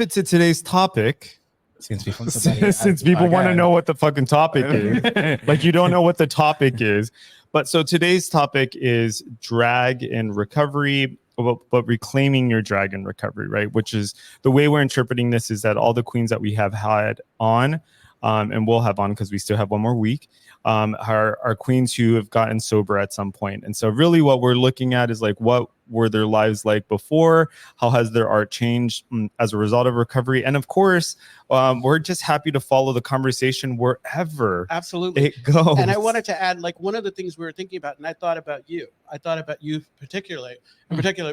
But to today's topic, Since people want to know what the fucking topic is, like you don't know what the topic is. But so today's topic is drag and recovery, but reclaiming your drag and recovery, right? Which is the way we're interpreting this is that all the queens that we have had on, and we'll have on because we still have one more week, are queens who have gotten sober at some point. And so really what we're looking at is like, what were their lives like before? How has their art changed as a result of recovery? And of course, we're just happy to follow the conversation wherever absolutely it goes. And I wanted to add, like, one of the things we were thinking about, and I thought about you particularly,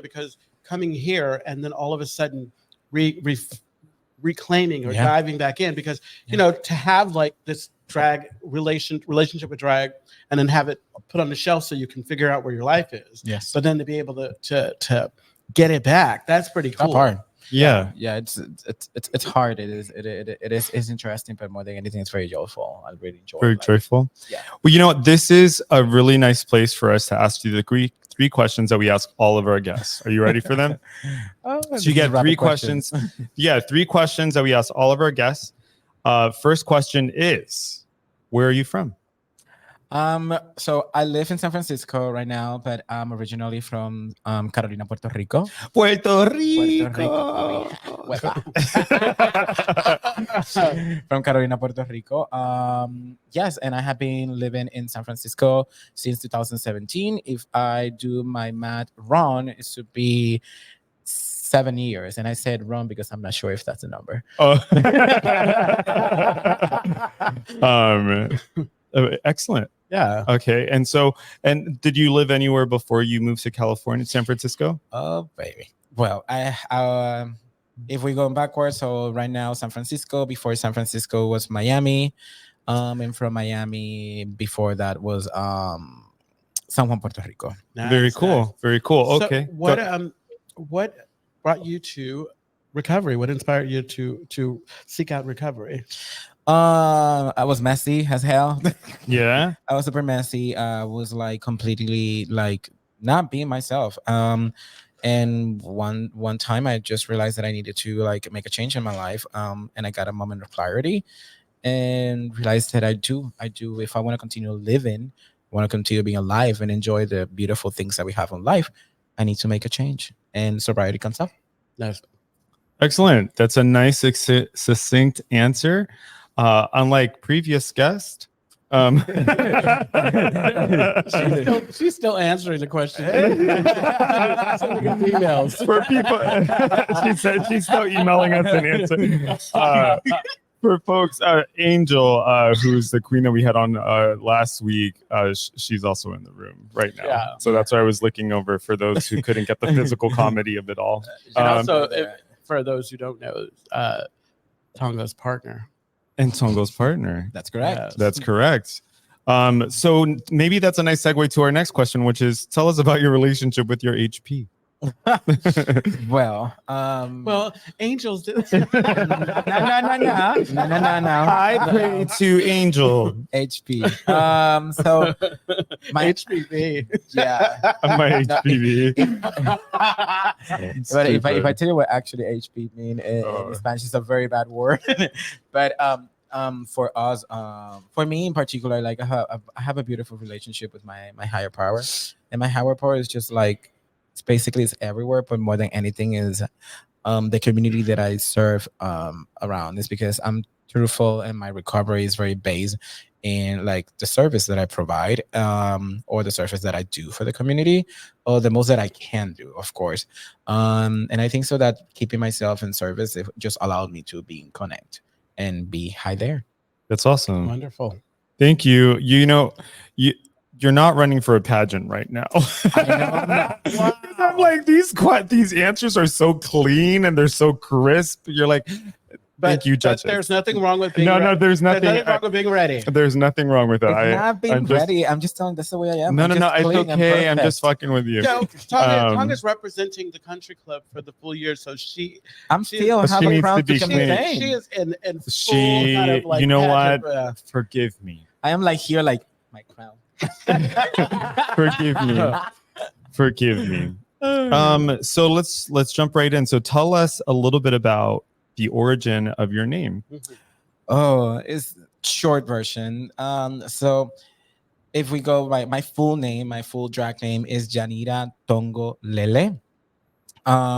because coming here and then all of a sudden reclaiming or diving back in, because you know, to have like this drag relationship with drag and then have it put on the shelf so you can figure out where your life is. Yes. But then to be able to get it back, that's pretty cool. That's hard. Yeah. It's hard. It's interesting, but more than anything, it's very joyful. I really enjoy it. Very joyful. Yeah. Well, you know what? This is a really nice place for us to ask you the three questions that we ask all of our guests. Are you ready for them? So you get three questions. Yeah, three questions that we ask all of our guests. First question is, where are you from? So I live in San Francisco right now, but I'm originally from Carolina, Puerto Rico. Puerto Rico. From Carolina, Puerto Rico. Yes, and I have been living in San Francisco since 2017. If I do my math wrong, it should be 7 years. And I said wrong because I'm not sure if that's a number. Excellent. Yeah. Okay. And did you live anywhere before you moved to California, San Francisco? Oh, baby. Well, if we go backwards, so right now San Francisco. Before San Francisco was Miami, and from Miami before that was San Juan, Puerto Rico. Nice, very cool. Nice. Very cool. Okay. So what brought you to recovery? What inspired you to seek out recovery? I was messy as hell. Yeah. I was super messy. I was like completely like not being myself. And one time I just realized that I needed to like make a change in my life. And I got a moment of clarity and realized that I do. If I want to continue living, want to continue being alive and enjoy the beautiful things that we have in life, I need to make a change. And sobriety comes up. Nice. Excellent. That's a nice, succinct answer. Unlike previous guest, she's still answering the question. Emails for people. She said she's still emailing us an answer. For folks, Angel, who's the queen that we had on last week, she's also in the room right now. Yeah. So that's why I was looking over for those who couldn't get the physical comedy of it all. And also, for those who don't know, Tongo's partner. And Tongo's partner. That's correct. Yes. That's correct. So maybe that's a nice segue to our next question, which is, tell us about your relationship with your HP. Well, Angels do. No. I pray to Angel. HP. So my HPV. Yeah. My HPV. But if I tell you what actually HP mean in Spanish, is a very bad word. But for us, for me in particular, like I have a beautiful relationship with my higher power, and my higher power is just like, it's everywhere, but more than anything is the community that I serve around. Is because I'm truthful and my recovery is very based in like the service that I provide or the service that I do for the community, or the most that I can do, of course. And I think so that keeping myself in service, it just allowed me to be in connect and be high there. That's awesome. Wonderful. Thank you. You're not running for a pageant right now. I know. I'm like, these answers are so clean and they're so crisp. You're like, thank you, judges. There's nothing wrong with being No, there's nothing wrong with being ready. There's nothing wrong with that. Not being ready. I'm just telling that's the way I am. No, it's okay. I'm just fucking with you. Tonga's representing the country club for the full year, so she still have a crown to campaign. She is in full she, kind of like you know pageant, what? Forgive me. I am like here, like my crown. Forgive me. So let's jump right in. So tell us a little bit about the origin of your name. Oh, it's short version. So if we go by my full name, my full drag name is Yanira Tongo Lele.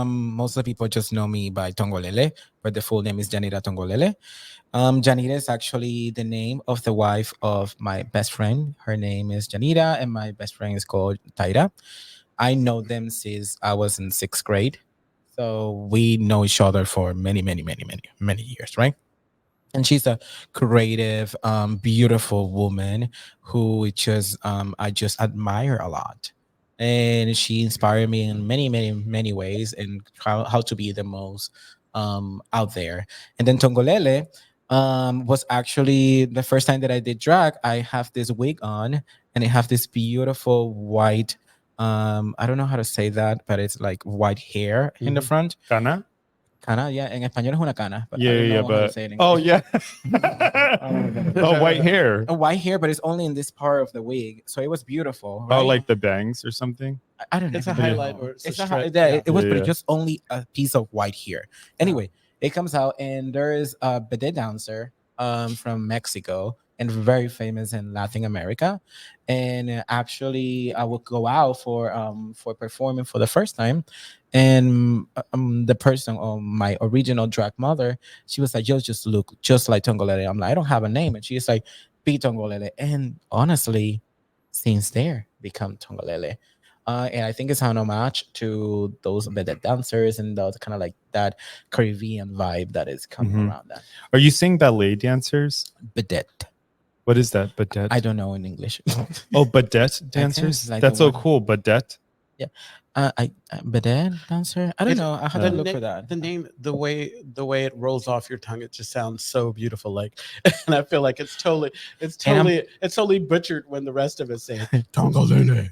Most of the people just know me by Tongo Lele, but the full name is Yanira Tongo Lele. Janita is actually the name of the wife of my best friend. Her name is Janita, and my best friend is called Taira. I know them since I was in 6th grade. So we know each other for many, many, many, many, many years, right? And she's a creative, beautiful woman who just I just admire a lot. And she inspired me in many, many, many ways and how to be the most out there. And then Tongolele was actually the first time that I did drag. I have this wig on and I have this beautiful white I don't know how to say that, but it's like white hair in the front. Cana? Cana, yeah. En español es una cana, but I Yeah, don't yeah, know how to but say it in oh English. yeah. Oh, white hair. A white hair, but it's only in this part of the wig, so it was beautiful. Right? Oh, like the bangs or something. I don't know. It's a highlight or it's a It's a strip, yeah, yeah. it was, Yeah, but yeah. just only a piece of white hair. Anyway, it comes out, and there is a bidet dancer from Mexico and very famous in Latin America. And actually, I would go out for performing for the first time, and the person, my original drag mother, she was like, "You just look just like Tongolele." I'm like, "I don't have a name," and she's like, "Be Tongolele." And honestly, since there, become Tongolele. And I think it's an homage to those bidet dancers and those kind of like that Caribbean vibe that is coming Mhm. around that. Are you saying ballet dancers? Bidet. What is that? Bidet? I don't know in English. Oh, bidet dancers? like That's the so one- cool. Bidet. Yeah. Bidet dancer? I don't know. I have to look for that. The name, the way it rolls off your tongue, it just sounds so beautiful. Like, and I feel like it's totally butchered when the rest of us say Tongolele.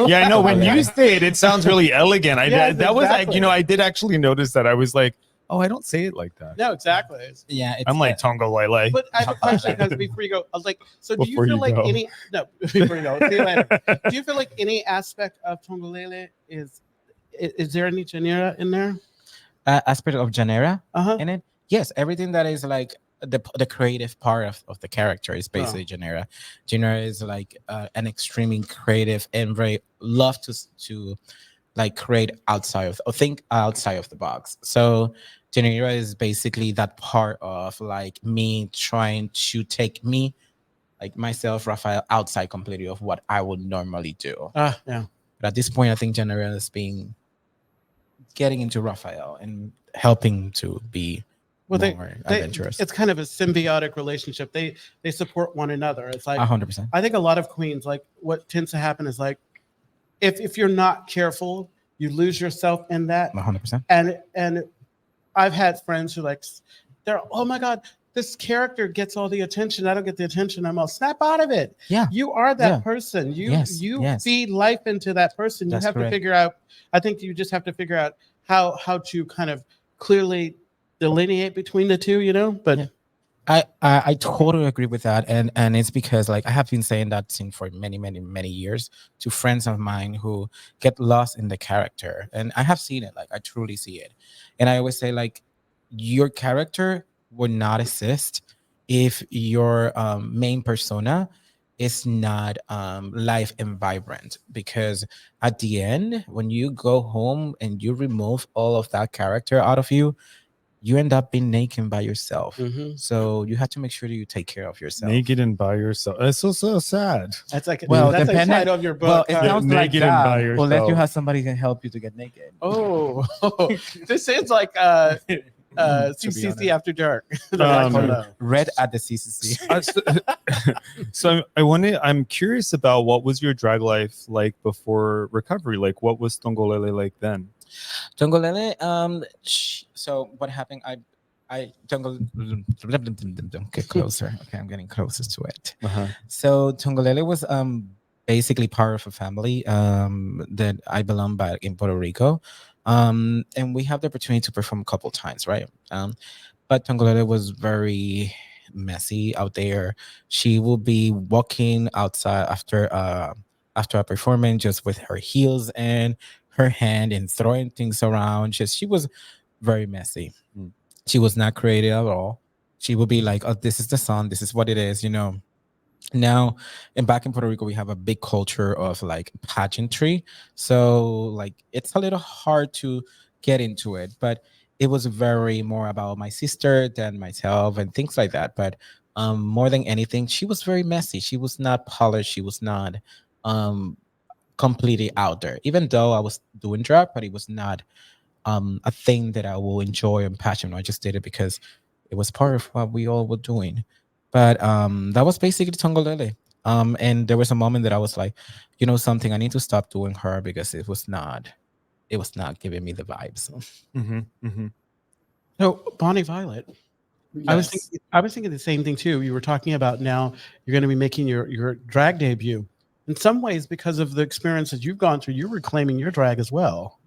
Yeah, I know. When Tongolele. you say it, it sounds really elegant. Yes, That was like, exactly. I did actually notice that. I was like, oh, I don't say it like that. No, exactly. Yeah. It's I'm like Tongolele. But I have a question because before you go, I was like, so do you Before feel you like go. any no before you go, see you later. Do you feel like any aspect of Tongolele is there any Janira in there? aspect of Janera Uh-huh. in it. Yes, everything that is like the creative part of the character is basically Janera. Janera is like an extremely creative and very love to like create outside of or think outside of the box. So Janera is basically that part of like me trying to take me like myself, Raphael, outside completely of what I would normally do. Yeah. But at this point, I think Janera is getting into Raphael and helping to be Well, more adventurous. it's kind of a symbiotic relationship. They support one another. It's like 100%. I think a lot of queens, like what tends to happen is like if you're not careful, you lose yourself in that. 100%. And I've had friends who like they're, oh my God, this character gets all the attention. I don't get the attention. I'm all snap out of it. Yeah. You are that Yeah. person. You Yes, yes. feed life into that person. That's you have correct. to figure out. I think you just have to figure out how to kind of clearly delineate between the two. But. Yeah. I totally agree with that, and it's because like I have been saying that thing for many many years to friends of mine who get lost in the character, and I have seen it. Like I truly see it, and I always say like your character would not exist if your main persona is not live and vibrant, because at the end when you go home and you remove all of that character out of you, you end up being naked by yourself. Mhm. So you have to make sure that you take care of yourself. Naked and by yourself. It's so sad. That's like Well, that's the depending- title of your Well, book. it huh? sounds like naked and that, by unless yourself. you have somebody can help you to get naked. Oh, this is like CCC honest. after dark. Read at the CCC. So I'm curious about what was your drag life like before recovery? Like what was Tongolele like then? Tongolele, so what happened? I get closer. Okay, I'm getting closer to it. So Tongolele was basically part of a family that I belong back in Puerto Rico. And we have the opportunity to perform a couple times, right? But Tongolele was very messy out there. She will be walking outside after a performance just with her heels and her hand and throwing things around. She was very messy. She was not creative at all. She would be like, "Oh, this is the sun. This is what it is," Now, and back in Puerto Rico, we have a big culture of like pageantry. So like it's a little hard to get into it, but it was very more about my sister than myself and things like that. But more than anything, she was very messy. She was not polished. She was not um completely out there. Even though I was doing drag, but it was not a thing that I will enjoy and passion. I just did it because it was part of what we all were doing. But that was basically Tongo Lele. And there was a moment that I was like, something, I need to stop doing her because it was not giving me the vibes. Mm-hmm, mm-hmm. So Bonnie Violet, Yes. I was thinking the same thing too. You were talking about now you're going to be making your drag debut. In some ways, because of the experiences you've gone through, you're reclaiming your drag as well.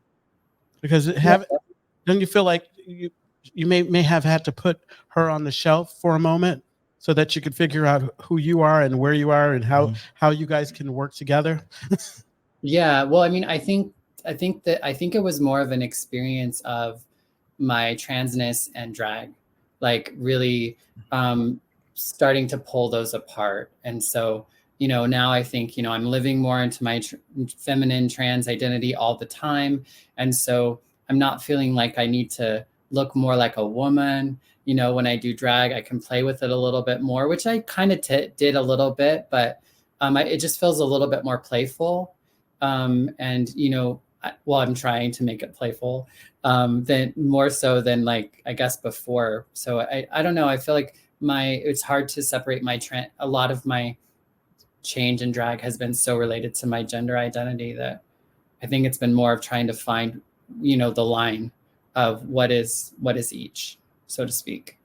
Because don't you feel like you may have had to put her on the shelf for a moment so that you could figure out who you are and where you are and how you guys can work together? Yeah, well, I mean, I think it was more of an experience of my transness and drag, like really starting to pull those apart. And so, now I think, I'm living more into my feminine trans identity all the time. And so I'm not feeling like I need to look more like a woman. When I do drag, I can play with it a little bit more, which I kind of did a little bit, but it just feels a little bit more playful. And well, I'm trying to make it playful, than more so than like I guess before. So I don't know. I feel like it's hard to separate a lot of my change in drag has been so related to my gender identity that I think it's been more of trying to find the line of what is each, so to speak.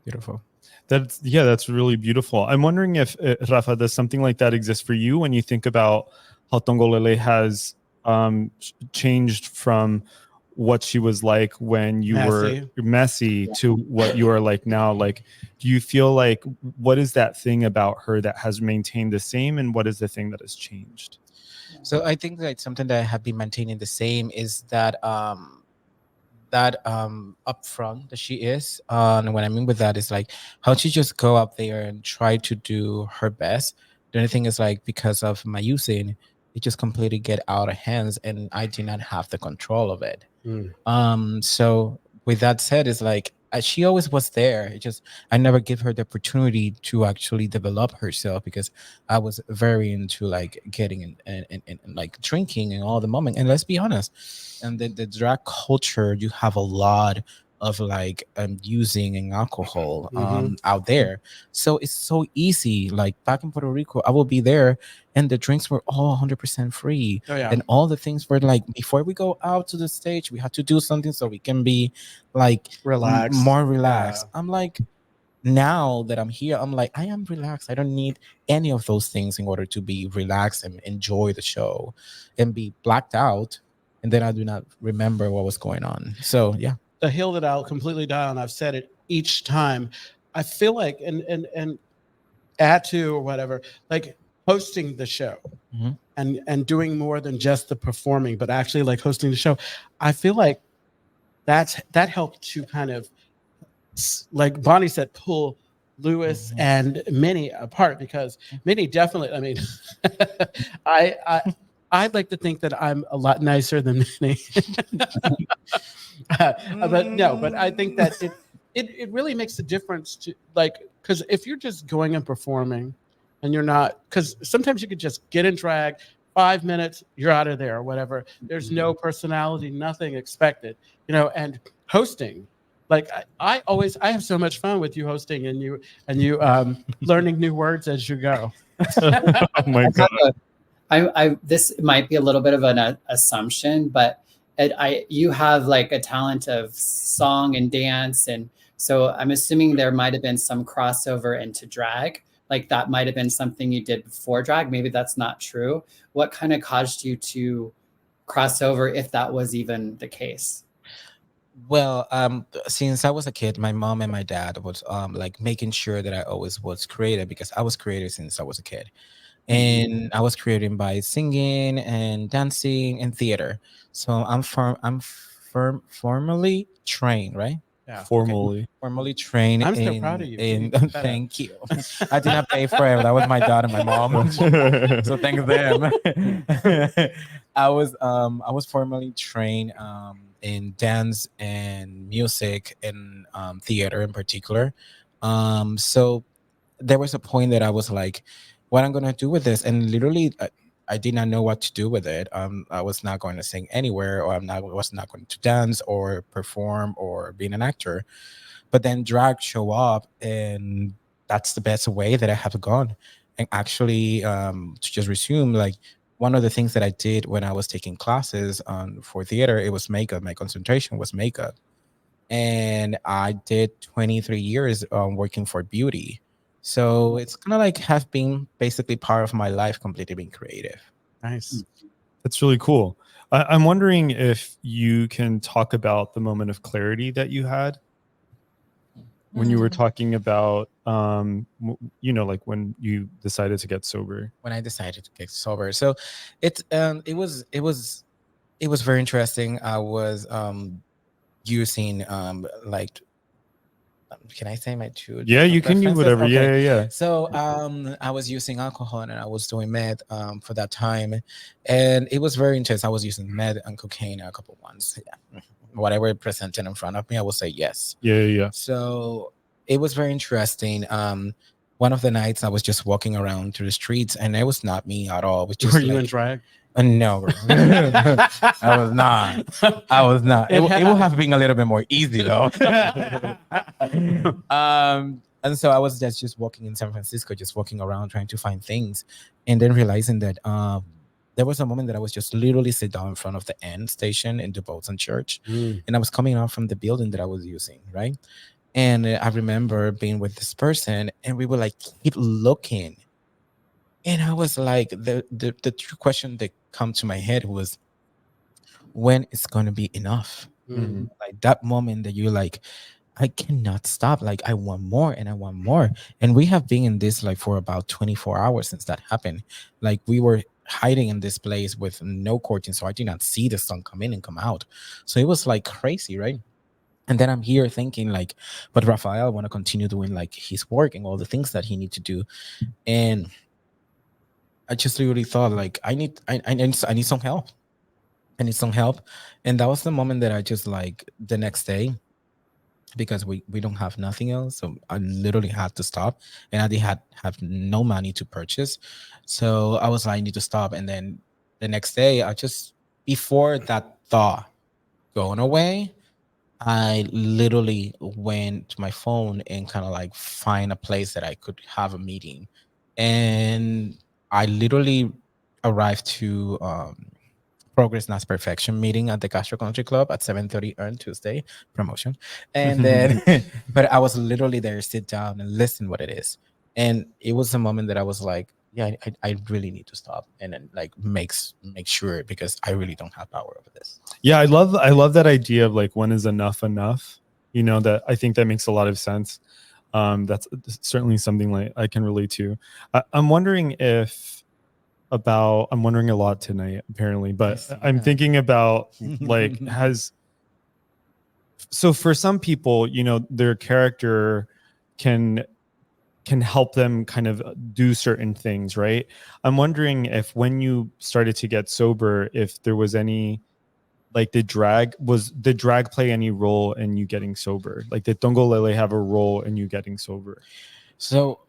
Beautiful. That's really beautiful. I'm wondering if Rafa, does something like that exist for you when you think about how Tongo Lele has changed from what she was like when you were messy to what you are like now? Like, do you feel like, what is that thing about her that has maintained the same, and what is the thing that has changed? So I think that something that I have been maintaining the same is that upfront that she is. And what I mean with that is like how she just go up there and try to do her best. The only thing is like because of my using, it just completely get out of hands and I do not have the control of it. So with that said, it's like she always was there. It just I never give her the opportunity to actually develop herself because I was very into like getting and like drinking and all the moment. And let's be honest, and the drag culture, you have a lot of like using and alcohol out there. So it's so easy. Like back in Puerto Rico, I will be there and the drinks were all 100% free. Oh, yeah. And all the things were like, before we go out to the stage, we have to do something so we can be like Relaxed. more relaxed. Yeah. I'm like, now that I'm here, I'm like, I am relaxed. I don't need any of those things in order to be relaxed and enjoy the show and be blacked out. And then I do not remember what was going on. So yeah. The hill that I'll completely die on. I've said it each time. I feel like and add to or whatever, like hosting the show and doing more than just the performing, but actually like hosting the show. I feel like that helped to kind of, like Bonnie said, pull Louis and Minnie apart, because Minnie definitely, I mean, I'd like to think that I'm a lot nicer than Minnie. But I think that it really makes a difference to, like, because if you're just going and performing and you're not, because sometimes you could just get in drag 5 minutes, you're out of there or whatever. There's no personality, nothing expected, and hosting. Like I have so much fun with you hosting and you learning new words as you go. Oh my God. This might be a little bit of an assumption, but you have like a talent of song and dance, and so I'm assuming there might have been some crossover into drag. Like that might have been something you did before drag. Maybe that's not true. What kind of caused you to cross over, if that was even the case? Well, since I was a kid, my mom and my dad was like making sure that I always was creative, because I was creative since I was a kid. And I was creating by singing and dancing and theater. So I'm formally trained, right? Formally trained. I'm so proud of you. In, Keep that up. thank you. I did not pay for it. That was my dad and my mom. So thanks them. I was formally trained in dance and music and theater in particular. So there was a point that I was like, what I'm gonna do with this, and literally. I did not know what to do with it. I was not going to sing anywhere, or was not going to dance or perform or being an actor. But then drag show up, and that's the best way that I have gone. And actually, to just resume, like one of the things that I did when I was taking classes for theater, it was makeup. My concentration was makeup, and I did 23 years working for beauty. So it's kind of like have been basically part of my life, completely being creative. Nice. That's really cool. I'm wondering if you can talk about the moment of clarity that you had when you were talking about, like when you decided to get sober. When I decided to get sober, so it was very interesting. I was using like. Can I say my truth? Yeah, you can do whatever. Okay. Yeah. So I was using alcohol and I was doing meth for that time, and it was very intense. I was using meth and cocaine a couple months. Yeah. Whatever presented in front of me, I would say yes. Yeah. So it was very interesting. One of the nights I was just walking around through the streets, and it was not me at all. It was just Were you in drag? No, I was not. It would have been a little bit more easy though. And so I was just walking in San Francisco, just walking around trying to find things, and then realizing that there was a moment that I was just literally sit down in front of the end station in the Bolton Church, and I was coming out from the building that I was using, right? And I remember being with this person, and we would like keep looking. And I was like, the true question that come to my head was, when it's going to be enough? Like that moment that you're like, I cannot stop. Like I want more and I want more. And we have been in this like for about 24 hours since that happened. Like we were hiding in this place with no curtain, so I did not see the sun come in and come out. So it was like crazy, right? And then I'm here thinking like, but Rafael want to continue doing like his work and all the things that he need to do. And I just literally thought like I need some help. I need some help. And that was the moment that I just like the next day, because we don't have nothing else. So I literally had to stop, and I did have no money to purchase. So I was like, I need to stop. And then the next day, before that thought going away, I literally went to my phone and kind of like find a place that I could have a meeting. And I literally arrived to Progress Not Perfection meeting at the Castro Country Club at 7:30 on Tuesday, promotion. And then, but I was literally there, sit down and listen what it is. And it was a moment that I was like, yeah, I really need to stop and then like make sure, because I really don't have power over this. Yeah, I love that idea of like, when is enough enough? That I think that makes a lot of sense. That's certainly something like I can relate to. I'm wondering I'm wondering a lot tonight apparently, but I'm thinking about like, so for some people, their character can help them kind of do certain things, right? I'm wondering if when you started to get sober, if there was any, like, did drag play any role in you getting sober? Like, did Tongo Lele have a role in you getting sober? So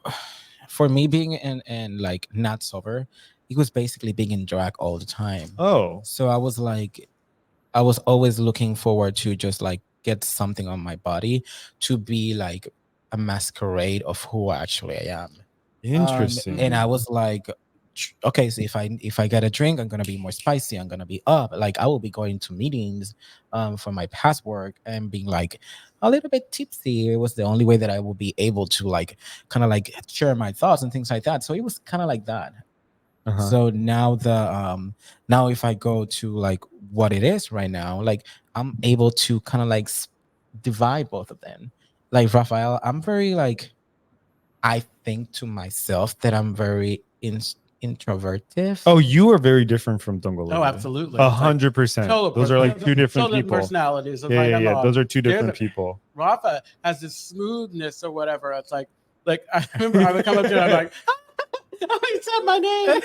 for me being in like not sober, it was basically being in drag all the time. Oh. So I was always looking forward to just like get something on my body to be like a masquerade of who actually I am. Interesting. And I was like, okay, so if I get a drink, I'm gonna be more spicy. I'm gonna be up. Like I will be going to meetings for my past work and being like a little bit tipsy. It was the only way that I will be able to like kind of like share my thoughts and things like that. So it was kind of like that. So now now if I go to like what it is right now, like I'm able to kind of like divide both of them. Like Rafael, I'm very like, I think to myself that I'm very introverted. Oh, you are very different from Tongo Lele. Oh, absolutely. 100%. Those are like two different people. Personalities. It's Yeah, like, yeah, I yeah. know, Those are two different there's- people. Rafa has this smoothness or whatever. It's like I remember I would come up to him, I'm like, oh, he said my name.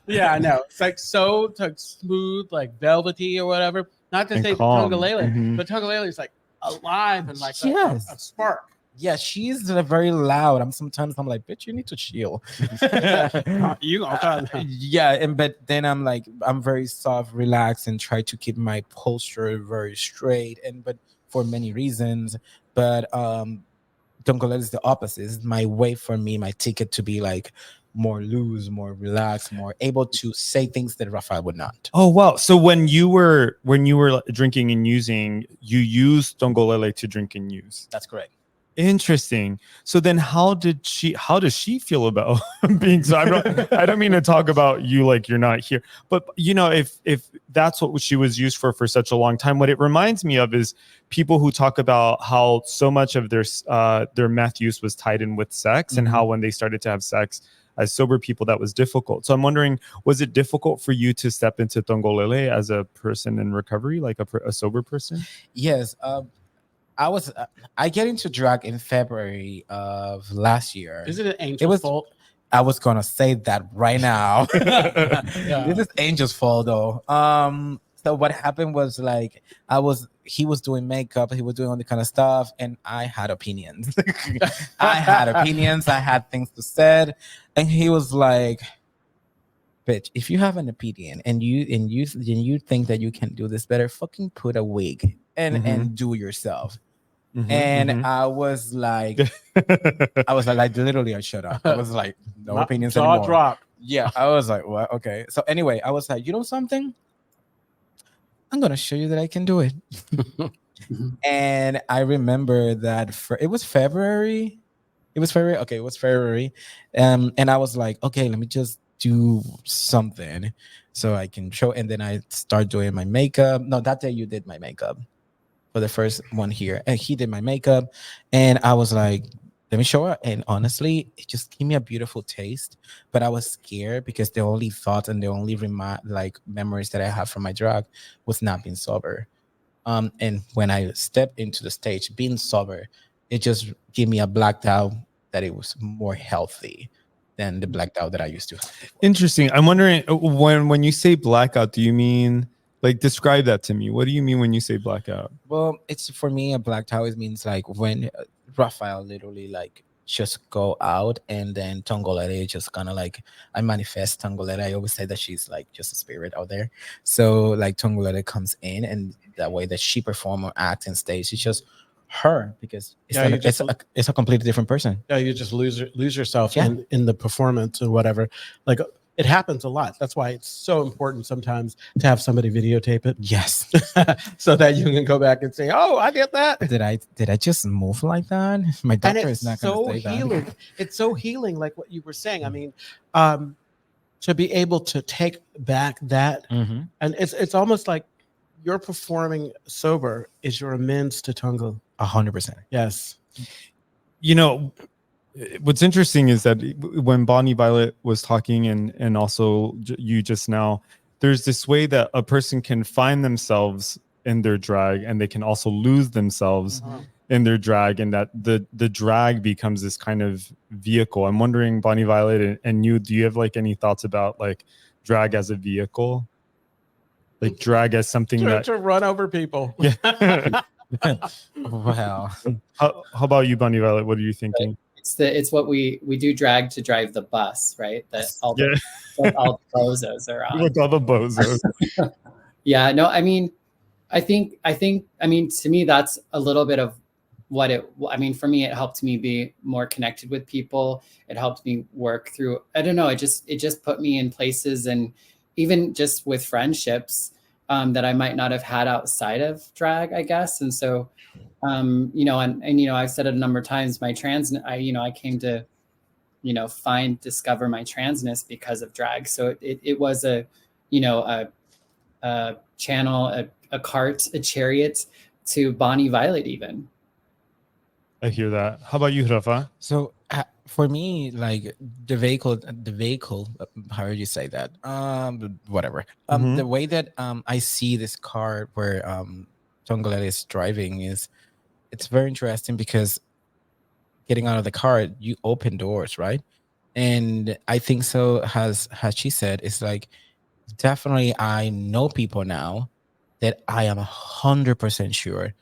Yeah, I know. It's like so like smooth, like velvety or whatever. Not to And say calm. Tongalele, Mhm. but Tongalele is like alive and like Yes. a spark. Yeah, she's very loud. Sometimes I'm like, bitch, you need to chill. You gonna Yeah, but then I'm like, I'm very soft, relaxed, and try to keep my posture very straight. But for many reasons, but Tongolele is the opposite. It's my way for me, my ticket to be like more loose, more relaxed, more able to say things that Rafael would not. Oh wow! So when you were drinking and using, you used Tongolele to drink and use. That's correct. Interesting. So then, how does she feel about being? So I don't mean to talk about you like you're not here, but you know, if that's what she was used for such a long time, what it reminds me of is people who talk about how so much of their meth use was tied in with sex, and how when they started to have sex as sober people, that was difficult. So I'm wondering, was it difficult for you to step into Tongolele as a person in recovery, like a sober person? Yes. I get into drag in February of last year. Is it an angel's fault? I was gonna say that right now. This is Angel's fault though. So what happened was like he was doing makeup, he was doing all the kind of stuff, and I had opinions. I had things to say, and he was like, bitch, if you have an opinion and you think that you can do this better, fucking put a wig and do yourself. I was like, literally, I shut up. I was like, no opinions jaw anymore. dropped. Yeah, I was like, what? Okay. So anyway, I was like, you know something? I'm gonna show you that I can do it. And I remember that it was February. It was February. Okay, it was February. And I was like, okay, let me just do something so I can show. And then I start doing my makeup. No, that day you did my makeup for the first one here, and he did my makeup, and I was like, let me show her. And honestly, it just gave me a beautiful taste, but I was scared because the only thought and the only memories that I have from my drug was not being sober. And when I stepped into the stage being sober, it just gave me a blacked out that it was more healthy than the blacked out that I used to have before. Interesting. I'm wondering, when you say blackout, do you mean, like, describe that to me? What do you mean when you say blackout? Well, it's, for me, a blacked out, it means like when Rafael literally like just go out, and then Tongolele just kind of like, I manifest Tongolele. I always say that she's like just a spirit out there. So like Tongolele comes in, and that way that she perform or act and stage, it's just her, because it's a completely different person. Yeah, you just lose yourself in the performance or whatever. Like, it happens a lot. That's why it's so important sometimes to have somebody videotape it. Yes. So that you can go back and say, oh, I did that. Did I just move like that? My doctor is not going to say healing. that. It's so healing, like what you were saying. I mean, to be able to take back that, and it's almost like you're performing sober is your amends to Tongo. 100%. Yes. You know, what's interesting is that when Bonnie Violet was talking, and also you just now, there's this way that a person can find themselves in their drag, and they can also lose themselves in their drag, and that the drag becomes this kind of vehicle. I'm wondering, Bonnie Violet and you, do you have like any thoughts about like drag as a vehicle? Like drag as something to run over people. Yeah. Wow. How about you, Bonnie Violet? What are you thinking? It's what we do drag to drive the bus, right? That all the bozos are on. With all the bozos. Yeah, no, I mean, I think, to me, that's a little bit of what for me, it helped me be more connected with people. It helped me work through, I don't know, it just put me in places, and even just with friendships that I might not have had outside of drag, I guess. And so, and I've said it a number of times, I came to, discover my transness because of drag. So it was a channel, a cart, a chariot to Bonnie Violet even. I hear that. How about you, Rafa? So For me, like the vehicle, how would you say that? Whatever. Mhm. The way that I see this car where Tongolele is driving is it's very interesting because getting out of the car, you open doors, right? And I think so has she said, it's like definitely I know people now that I am 100% sure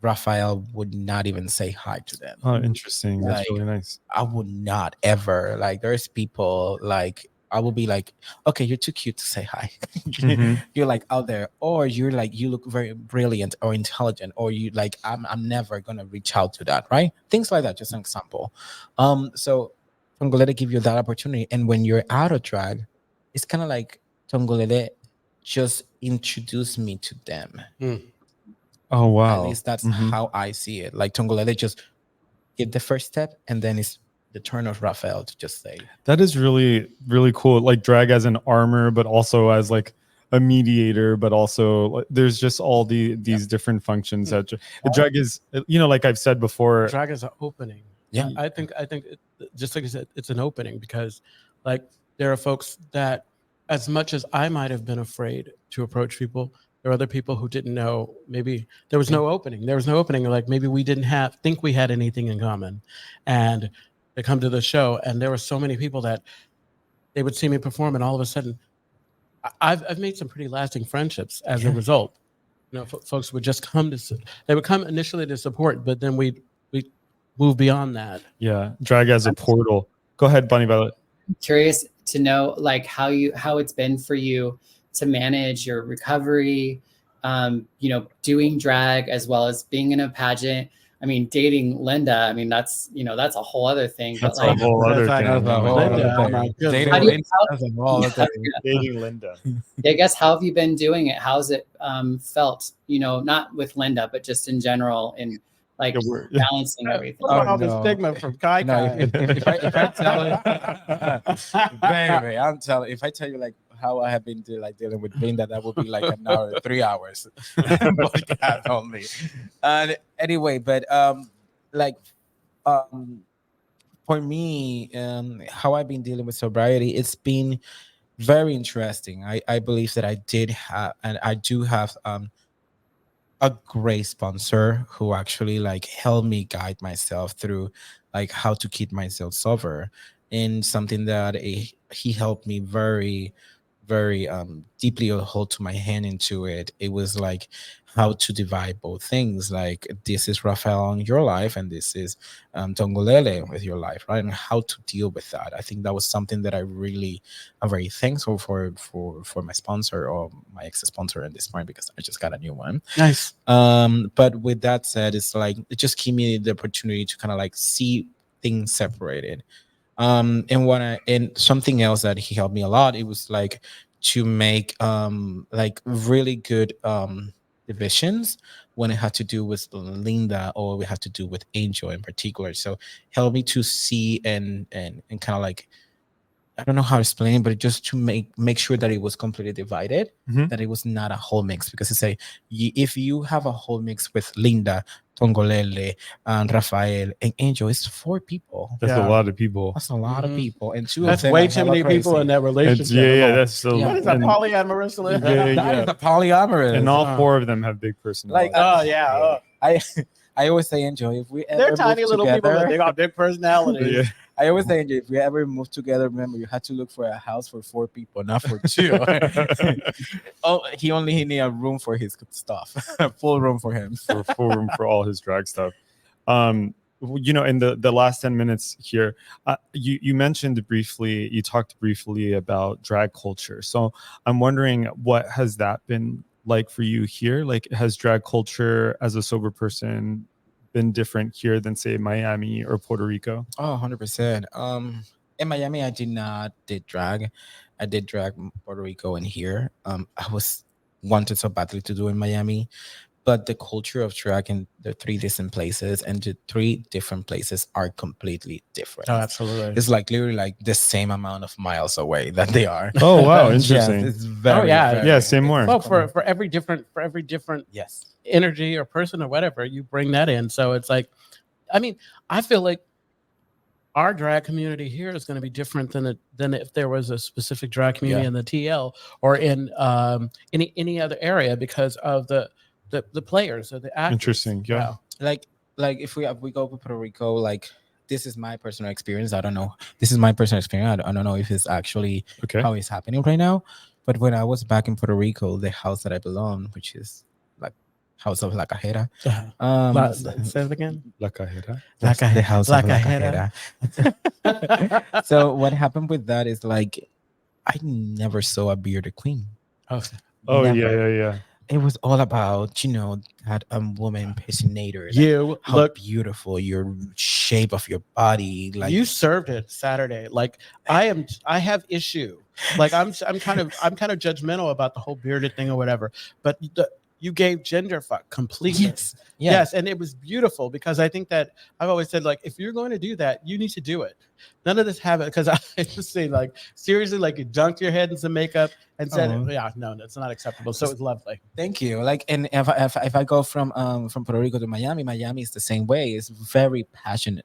Raphael would not even say hi to them. Oh, interesting. That's Like, really nice. I would not ever. Like, there's people like I will be like, okay, you're too cute to say hi. Mhm. You're like out there, or you're like you look very brilliant or intelligent, or you like I'm never gonna reach out to that, right? Things like that. Just an example. So Tongolele give you that opportunity, and when you're out of drag, it's kind of like Tongolele just introduce me to them. Oh wow. At least that's Mhm. how I see it. Like Tongolele just give the first step, and then it's the turn of Raphael to just say, That is really really cool. Like drag as an armor, but also as like a mediator, but also there's just all these different functions that drag is. Like I've said before. Drag is an opening. Yeah. I think just like I said, it's an opening because like there are folks that as much as I might have been afraid to approach people, there are other people who didn't know. Maybe there was no opening. There was no opening. Like maybe we didn't think we had anything in common, and they come to the show, and there were so many people that they would see me perform, and all of a sudden, I've made some pretty lasting friendships as a result. Folks would just come they would come initially to support, but then we move beyond that. Yeah, drag as a portal. Go ahead, Bunny Violet. Curious to know like how it's been for you to manage your recovery, doing drag as well as being in a pageant. I mean, dating Linda. I mean, that's a whole other thing. That's but like, a whole other thing. That's a whole Linda, other thing. my goodness. Dating How do you- Linda, that's a whole other thing. Dating Linda. I guess how have you been doing it? How's it felt? Not with Linda, but just in general, in like balancing everything. What about all no. the stigma from Kai No, Kai? if I tell it, baby, I'm telling. If I tell you like how I have been dealing with Linda, that would be like an hour, 3 hours podcast only. Anyway, but like for me, how I've been dealing with sobriety, it's been very interesting. I believe that I did have, and I do have a great sponsor who actually like helped me guide myself through like how to keep myself sober, and something that he helped me very deeply hold to my hand into it. It was like how to divide both things, like this is Rafael in your life and this is Tongolele with your life, right? And how to deal with that. I think that was something that I'm very thankful for my sponsor, or my ex-sponsor at this point, because I just got a new one. Nice. But with that said, it's like it just gave me the opportunity to kind of like see things separated. And something else that he helped me a lot, it was like to make like really good divisions when it had to do with Linda, or we had to do with Angel in particular. So helped me to see and kind of like, I don't know how to explain it, but just to make sure that it was completely divided, that it was not a whole mix. Because it's say if you have a whole mix with Linda, Tongolele, and Rafael and Angel, it's 4 people. That's a lot of people. That's a lot of people, and 2 That's of them way are too hella many people in crazy. that relationship. That's so. Yeah. What is that, polyamorous? That is a polyamorous. And all 4 of them have big personalities. I always say, Angel, if we ever They're tiny move little together, people, but they got big personalities. Yeah. I always say, Angel, if we ever move together, remember you had to look for a house for 4 people, not for 2. He only need a room for his stuff, a full room for him. for all his drag stuff. In the last 10 minutes here, you mentioned briefly, you talked briefly about drag culture. So I'm wondering, what has that been like for you here? Like, has drag culture as a sober person been different here than say Miami or Puerto Rico? Oh, 100%. In Miami, I did drag. I did drag Puerto Rico and here. I wanted so badly to do in Miami, but the culture of drag in the 3 different places, and the 3 different places are completely different. Oh, absolutely. It's like literally like the same amount of miles away that they are. Oh wow, interesting. Yes, it's very, say more. Well, for every different yes. energy or person or whatever, you bring that in. So it's like, I mean, I feel like our drag community here is going to be different than if there was a specific drag community in the TL or in any other area because of the players or the actors. Interesting. Yeah. Like if we go to Puerto Rico, like this is my personal experience. I don't know. This is my personal experience. I don't know if it's actually how it's happening right now. But when I was back in Puerto Rico, the house that I belong, which is like House of La Cajera. Say it again. La Cajera. That's the House La of La Cajera. Cajera. So what happened with that is like I never saw a bearded queen. Oh Never. yeah. It was all about, that woman impersonator. Like, You how look beautiful your shape of your body. Like you served it Saturday. Like I have issue. Like I'm kind of judgmental about the whole bearded thing or whatever. But you gave gender fuck completely. Yes, and it was beautiful because I think that I've always said like if you're going to do that, you need to do it. None of this habit because I just say like seriously like you dunked your head in some makeup and said no, that's not acceptable. So it was lovely. Thank you. Like and if I go from Puerto Rico to Miami is the same way. It's very fashion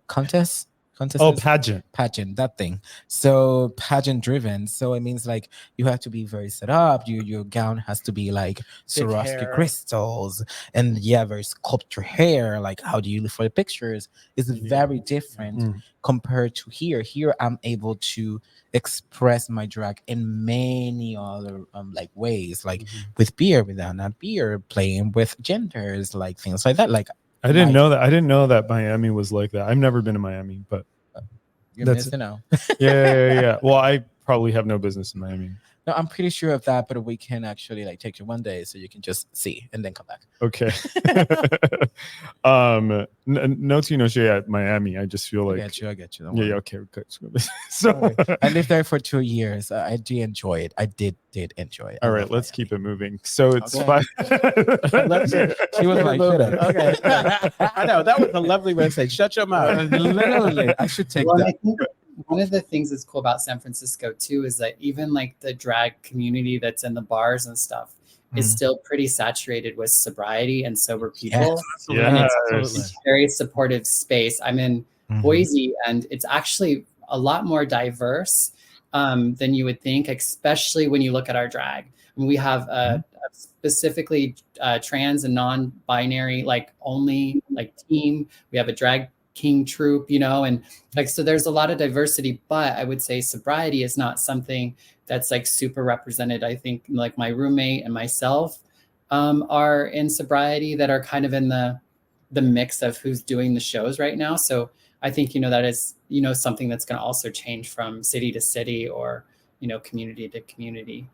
contest. Pageant, that thing. So pageant driven. So it means like you have to be very set up. Your gown has to be like Swarovski crystals and very sculpture hair. Like how do you look for the pictures? It's very different compared to here. Here I'm able to express my drag in many other like ways, like with beer, without not beer, playing with genders, like things like that. Like I didn't know that. I didn't know that Miami was like that. I've never been to Miami, but you're missing out. Yeah. Well, I probably have no business in Miami. No, I'm pretty sure of that, but we can actually like take you one day so you can just see and then come back. Okay. No tea, no shade at Miami. I just feel like I get you. Yeah, okay. So I lived there for 2 years. I did enjoy it. I did enjoy it. All right, let's keep it moving. So it's fine. She was like, shut up. Okay. I know that was a lovely way to say shut your mouth. Literally, I should take that. I think one of the things that's cool about San Francisco too is that even like the drag community that's in the bars and stuff is still pretty saturated with sobriety and sober people. And it's a very supportive space. I'm in Boise and it's actually a lot more diverse than you would think, especially when you look at our drag. And we have a specifically trans and non-binary like only like team. We have a drag king troupe, and like so there's a lot of diversity, but I would say sobriety is not something that's like super represented. I think like my roommate and myself are in sobriety that are kind of in the mix of who's doing the shows right now. So I think that is something that's going to also change from city to city or community to community.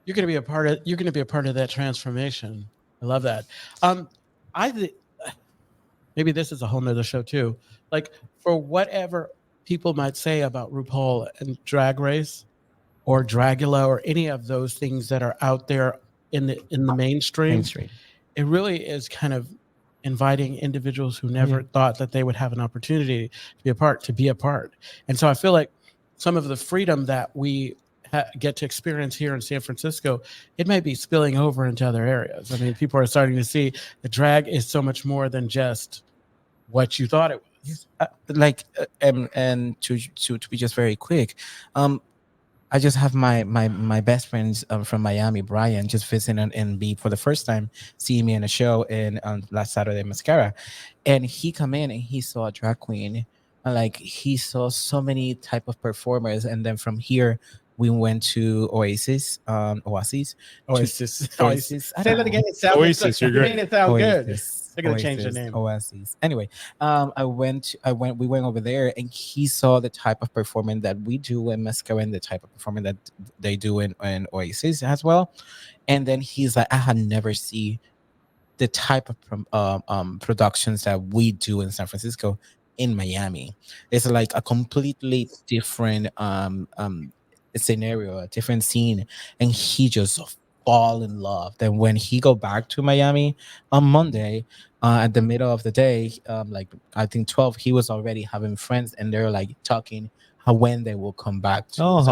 You're going to be a part of that transformation. I love that. Maybe this is a whole nother show too. Like for whatever people might say about RuPaul and Drag Race or Dragula or any of those things that are out there in the mainstream, it really is kind of inviting individuals who never thought that they would have an opportunity to be a part. And so I feel like some of the freedom that we get to experience here in San Francisco, it may be spilling over into other areas. I mean, people are starting to see the drag is so much more than just what you thought it was. And to be just very quick, I just have my best friends from Miami, Brian, just visiting and be for the first time seeing me in a show in last Saturday Mascara, and he come in and he saw a drag queen, and like he saw so many type of performers, and then from here we went to Oasis. Say that again. It sounds Oasis. You're great. It sounds good. They're gonna Oasis, change the name. Oasis. Anyway, we went over there, and he saw the type of performance that we do in Mascara and the type of performance that they do in Oasis as well. And then he's like, I had never seen the type of productions that we do in San Francisco in Miami. It's like a completely different scenario, a different scene, and he just fall in love. Then when he go back to Miami on Monday, at the middle of the day, like I think 12, he was already having friends, and they're like talking when they will come back. How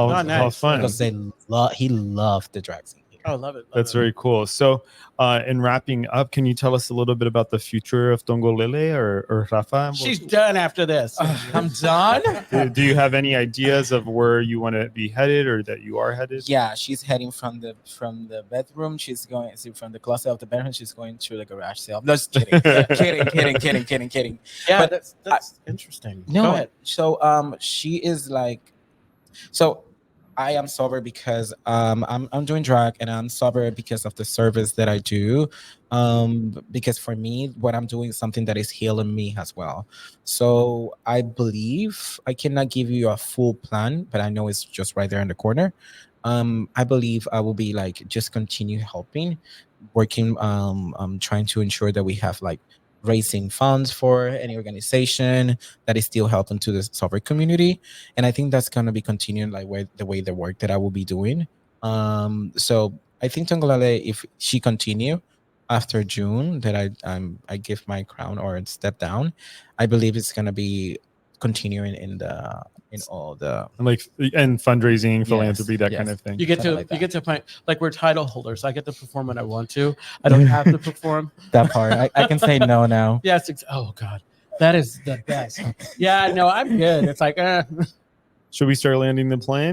fun! Because he loved the drag scene here. Oh, love it. That's very cool. So, in wrapping up, can you tell us a little bit about the future of Tongo Lele or Rafa? She's done after this. I'm done. Do you have any ideas of where you want to be headed or that you are headed? Yeah, she's heading from the bedroom. She's going from the closet of the bedroom. She's going through the garage sale. No, just kidding. kidding. Yeah, But that's interesting. No, Go ahead. so she is like, so I am sober because I'm doing drag, and I'm sober because of the service that I do. Because for me, what I'm doing is something that is healing me as well. So I believe I cannot give you a full plan, but I know it's just right there in the corner. I believe I will be like just continue helping, working, trying to ensure that we have like raising funds for any organization that is still helping to the software community. And I think that's going to be continuing like the work that I will be doing. So I think Tongolale, if she continue after June that I give my crown or step down, I believe it's going to be continuing in all the and fundraising, Yes, philanthropy, that yes. kind of thing. You get Something to like you that. get to find like we're title holders. I get to perform when I want to. I don't have to perform. that part. I can say no now. Yes. Oh God, that is the best. Yeah. No, I'm good. It's like. Should we start landing the plane?